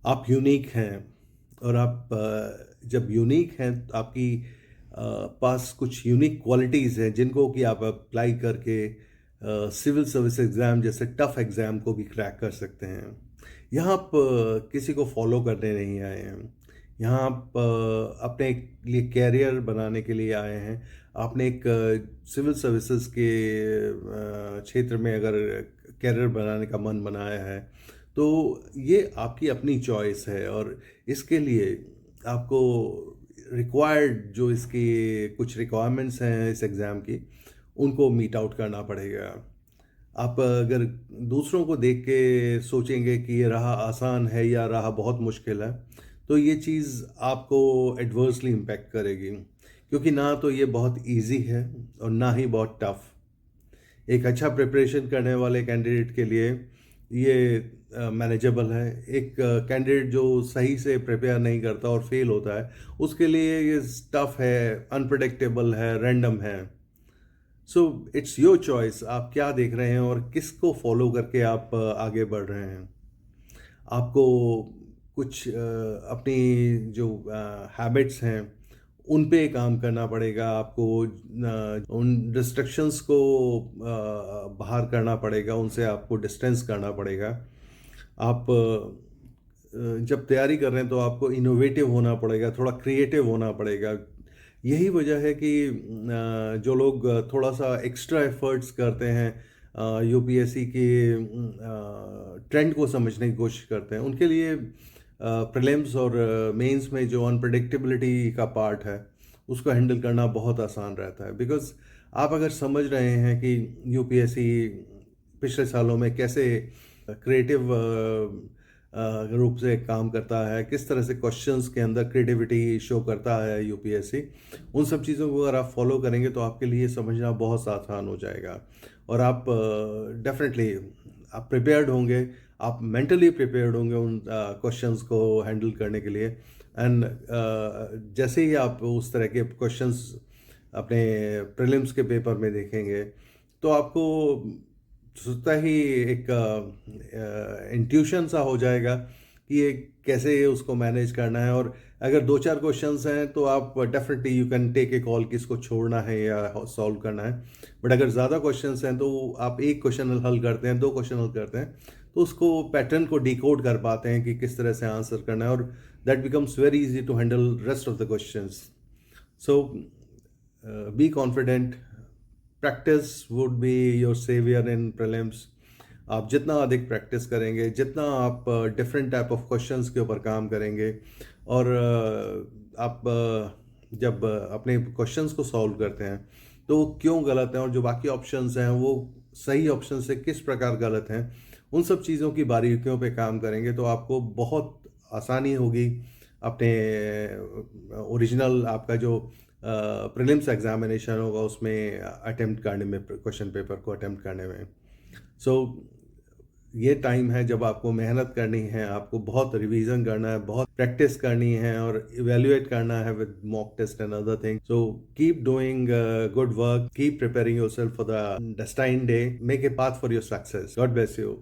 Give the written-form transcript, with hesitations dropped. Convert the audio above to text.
आप यूनिक हैं और आप जब यूनिक हैं तो आपकी पास कुछ यूनिक क्वालिटीज़ हैं जिनको कि आप अप्लाई करके सिविल सर्विस एग्ज़ाम जैसे टफ एग्ज़ाम को भी क्रैक कर सकते हैं। यहाँ आप किसी को फॉलो करने नहीं आए हैं। यहाँ आप अपने लिए कैरियर बनाने के लिए आए हैं। आपने एक सिविल सर्विसेज के क्षेत्र में अगर कैरियर बनाने का मन बनाया है तो ये आपकी अपनी चॉइस है और इसके लिए आपको रिक्वायर्ड जो इसकी कुछ रिक्वायरमेंट्स हैं इस एग्ज़ाम की उनको मीट आउट करना पड़ेगा। आप अगर दूसरों को देख के सोचेंगे कि ये राह आसान है या राह बहुत मुश्किल है तो ये चीज़ आपको एडवर्सली इम्पैक्ट करेगी, क्योंकि ना तो ये बहुत इजी है और ना ही बहुत टफ। एक अच्छा प्रिपरेशन करने वाले कैंडिडेट के लिए ये मैनेजेबल है। एक कैंडिडेट जो सही से प्रिपेयर नहीं करता और फेल होता है उसके लिए ये टफ है, अनप्रडिक्टेबल है, रैंडम है। सो इट्स योर चॉइस, आप क्या देख रहे हैं और किसको फॉलो करके आप आगे बढ़ रहे हैं। आपको कुछ अपनी जो हैबिट्स हैं उन पे काम करना पड़ेगा। आपको उन डिस्ट्रैक्शंस को बाहर करना पड़ेगा, उनसे आपको डिस्टेंस करना पड़ेगा। आप जब तैयारी कर रहे हैं तो आपको इनोवेटिव होना पड़ेगा, थोड़ा क्रिएटिव होना पड़ेगा। यही वजह है कि जो लोग थोड़ा सा एक्स्ट्रा एफर्ट्स करते हैं, यूपीएससी के ट्रेंड को समझने की कोशिश करते हैं, उनके लिए प्रीलिम्स और मेंस में जो अनप्रडिक्टेबिलिटी का पार्ट है उसको हैंडल करना बहुत आसान रहता है। बिकॉज आप अगर समझ रहे हैं कि यूपीएससी पिछले सालों में कैसे क्रिएटिव रूप से काम करता है, किस तरह से क्वेश्चंस के अंदर क्रिएटिविटी शो करता है यूपीएससी, उन सब चीज़ों को अगर आप फॉलो करेंगे तो आपके लिए समझना बहुत आसान हो जाएगा और आप डेफिनेटली आप प्रिपेयर्ड होंगे, आप मेंटली प्रिपेयर्ड होंगे उन क्वेश्चंस को हैंडल करने के लिए। एंड जैसे ही आप उस तरह के क्वेश्चंस अपने प्रीलिम्स के पेपर में देखेंगे तो आपको स्वतः ही एक इंट्यूशन सा हो जाएगा कि ये कैसे उसको मैनेज करना है। और अगर दो चार क्वेश्चंस हैं तो आप definitely you can take a call कि इसको छोड़ना है या सॉल्व करना है। बट अगर ज़्यादा क्वेश्चंस हैं तो आप एक क्वेश्चन हल करते हैं, दो क्वेश्चन हल करते हैं तो उसको पैटर्न को डिकोड कर पाते हैं कि किस तरह से आंसर करना है, और that becomes very easy to handle rest of the questions. So be confident, practice would be your saviour in prelims. आप जितना अधिक प्रैक्टिस करेंगे, जितना आप डिफरेंट टाइप ऑफ क्वेश्चंस के ऊपर काम करेंगे और आप जब अपने क्वेश्चंस को सॉल्व करते हैं तो वो क्यों गलत हैं और जो बाकी ऑप्शंस हैं वो सही ऑप्शन से किस प्रकार गलत हैं, उन सब चीज़ों की बारीकियों पे काम करेंगे तो आपको बहुत आसानी होगी अपने ओरिजिनल आपका जो प्रीलिम्स एग्जामिनेशन होगा उसमें अटेम्प्ट करने में, क्वेश्चन पेपर को अटेम्प्ट करने में। सो ये टाइम है जब आपको मेहनत करनी है, आपको बहुत रिवीजन करना है, बहुत प्रैक्टिस करनी है और इवेल्युएट करना है with mock test and other thing. So keep doing good work, keep preparing yourself for the destined day, make a path for your success. God bless you.